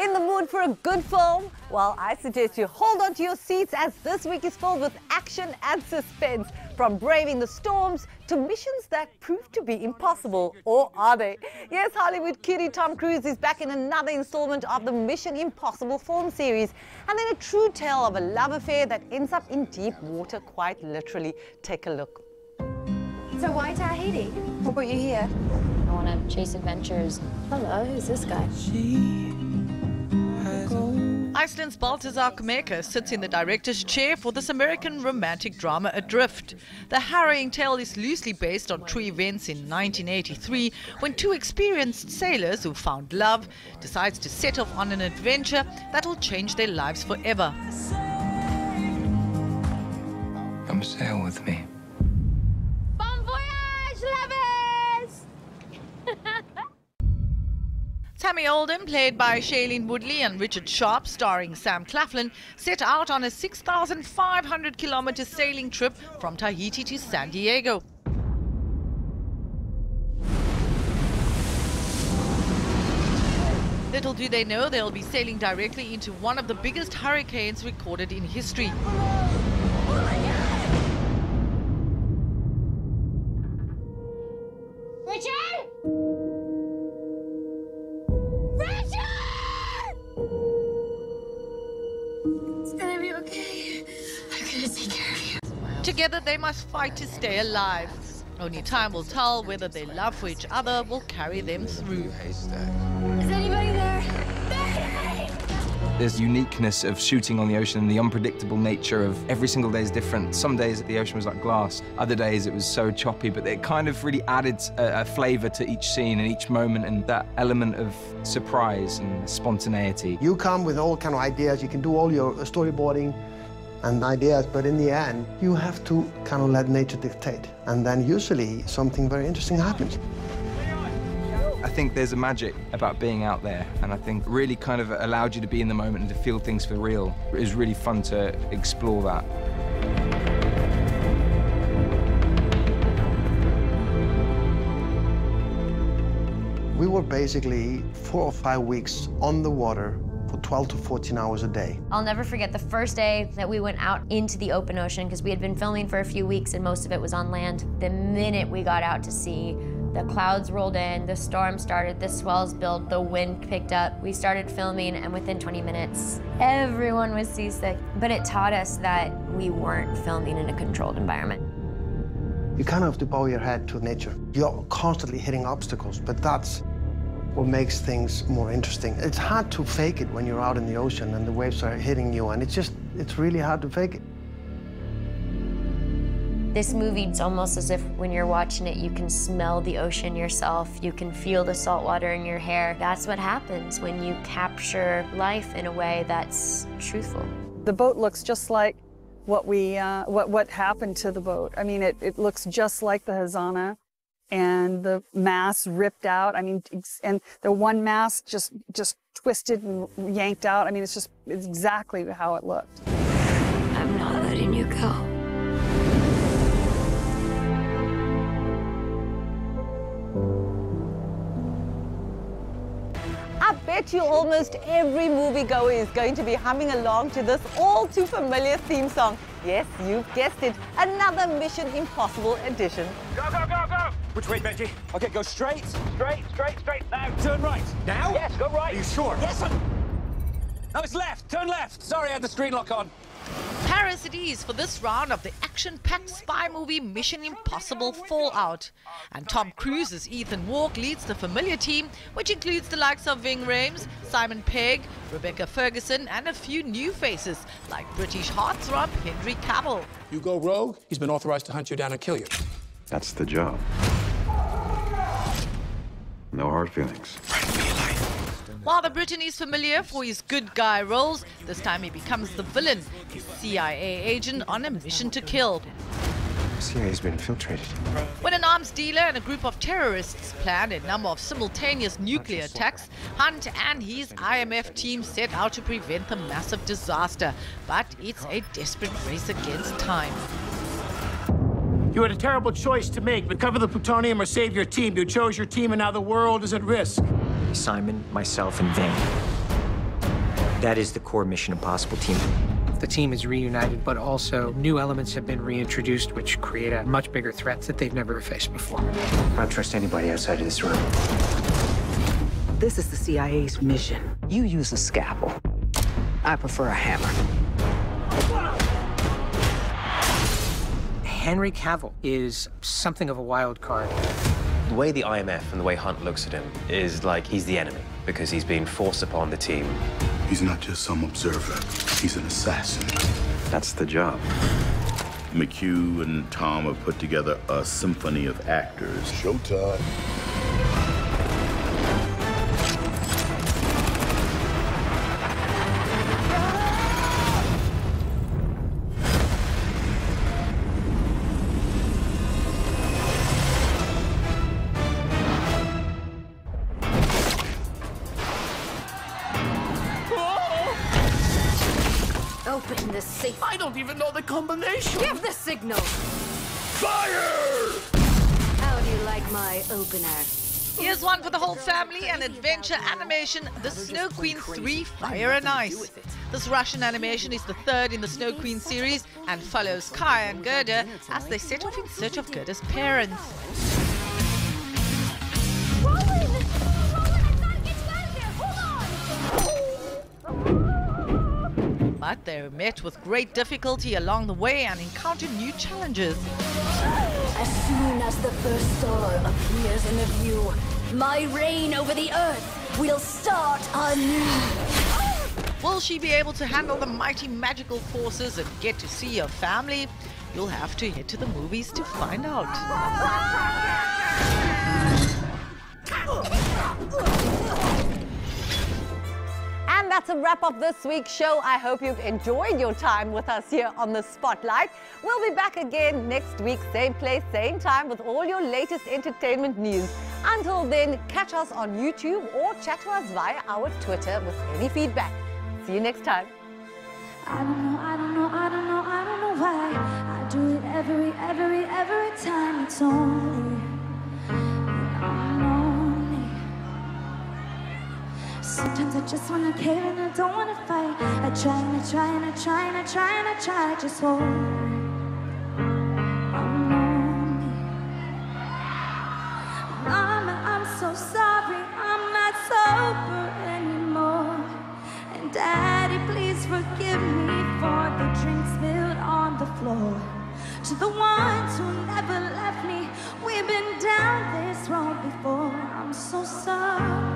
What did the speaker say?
In the mood for a good film? Well, I suggest you hold on to your seats as this week is filled with action and suspense. From braving the storms to missions that prove to be impossible. Or are they? Yes, Hollywood cutie Tom Cruise is back in another installment of the Mission Impossible film series. And then a true tale of a love affair that ends up in deep water, quite literally. Take a look. So why Tahiti? What brought you here? I want to chase adventures. Hello, who's this guy? Iceland's Baltasar Kormákur sits in the director's chair for this American romantic drama Adrift. The harrowing tale is loosely based on true events in 1983 when two experienced sailors who found love decides to set off on an adventure that will change their lives forever. Come sail with me. Bon voyage, lovers! Tammy Oldham, played by Shailene Woodley, and Richard Sharp, starring Sam Claflin, set out on a 6,500-kilometer sailing trip from Tahiti to San Diego. Little do they know they'll be sailing directly into one of the biggest hurricanes recorded in history. Richard! It's gonna be okay. I'm gonna take care of you. Together they must fight to stay alive. Only time will tell whether their love for each other will carry them through. Is anybody there? There's uniqueness of shooting on the ocean and the unpredictable nature of every single day is different. Some days the ocean was like glass, other days it was so choppy, but it kind of really added a flavor to each scene and each moment, and that element of surprise and spontaneity. You come with all kind of ideas, you can do all your storyboarding and ideas, but in the end, you have to kind of let nature dictate. And then usually something very interesting happens. I think there's a magic about being out there, and I think really kind of allowed you to be in the moment and to feel things for real. It was really fun to explore that. We were basically 4 or 5 weeks on the water for 12 to 14 hours a day. I'll never forget the first day that we went out into the open ocean, because we had been filming for a few weeks and most of it was on land. The minute we got out to sea, the clouds rolled in, the storm started, the swells built, the wind picked up. We started filming, and within 20 minutes, everyone was seasick. But it taught us that we weren't filming in a controlled environment. You kind of have to bow your head to nature. You're constantly hitting obstacles, but that's what makes things more interesting. It's hard to fake it when you're out in the ocean and the waves are hitting you, and it's really hard to fake it. This movie, it's almost as if when you're watching it, you can smell the ocean yourself. You can feel the salt water in your hair. That's what happens when you capture life in a way that's truthful. The boat looks just like what happened to the boat. I mean, it looks just like the Hazana, and the mast ripped out. I mean, and the one mast just twisted and yanked out. I mean, it's exactly how it looked. I'm not letting you go. I bet you almost every moviegoer is going to be humming along to this all too familiar theme song. Yes, you've guessed it, another Mission Impossible edition. Go, go, go, go! Which way, Benji? Okay, go straight. Straight. Now, turn right. Now? Yes, go right. Are you sure? Yes, sir. No, it's left. Turn left. Sorry, I had the screen lock on. Paris it is for this round of the action-packed spy movie Mission Impossible Fallout. And Tom Cruise's Ethan Hawke leads the familiar team, which includes the likes of Ving Rhames, Simon Pegg, Rebecca Ferguson, and a few new faces like British heartthrob Henry Cavill. You go rogue, he's been authorized to hunt you down and kill you. That's the job. No hard feelings. While the Briton is familiar for his good guy roles, this time he becomes the villain, a CIA agent on a mission to kill. CIA's been infiltrated. When an arms dealer and a group of terrorists plan a number of simultaneous nuclear attacks, Hunt and his IMF team set out to prevent the massive disaster. But it's a desperate race against time. You had a terrible choice to make: recover the plutonium or save your team. You chose your team, and now the world is at risk. Simon, myself, and Ving. That is the core Mission Impossible team. The team is reunited, but also new elements have been reintroduced, which create a much bigger threat that they've never faced before. I don't trust anybody outside of this room. This is the CIA's mission. You use a scalpel. I prefer a hammer. Henry Cavill is something of a wild card. The way the IMF and the way Hunt looks at him is like he's the enemy because he's been forced upon the team. He's not just some observer. He's an assassin. That's the job. McHugh and Tom have put together a symphony of actors. Showtime. Open the safe. I don't even know the combination. Give the signal. Fire! How do you like my opener? Here's one for the whole family, an adventure animation, The Snow Queen 3 Fire and Ice. This Russian animation is the third in the Snow Queen series and follows Kaya and Gerda as they set off in search of Gerda's parents. But they're met with great difficulty along the way and encounter new challenges. As soon as the first star appears in the view, my reign over the earth will start anew. Will she be able to handle the mighty magical forces and get to see her family? You'll have to head to the movies to find out. And that's a wrap of this week's show. I hope you've enjoyed your time with us here on The Spotlight. We'll be back again next week, same place, same time, with all your latest entertainment news. Until then, catch us on YouTube or chat to us via our Twitter with any feedback. See you next time. I don't know why I do it every time. It's only sometimes I just wanna cave and I don't wanna fight. I try and I try and I try and I try and I try. Just hold me. I'm lonely. Mama, I'm so sorry. I'm not sober anymore. And Daddy, please forgive me for the drinks spilled on the floor. To the ones who never left me, we've been down this road before. I'm so sorry.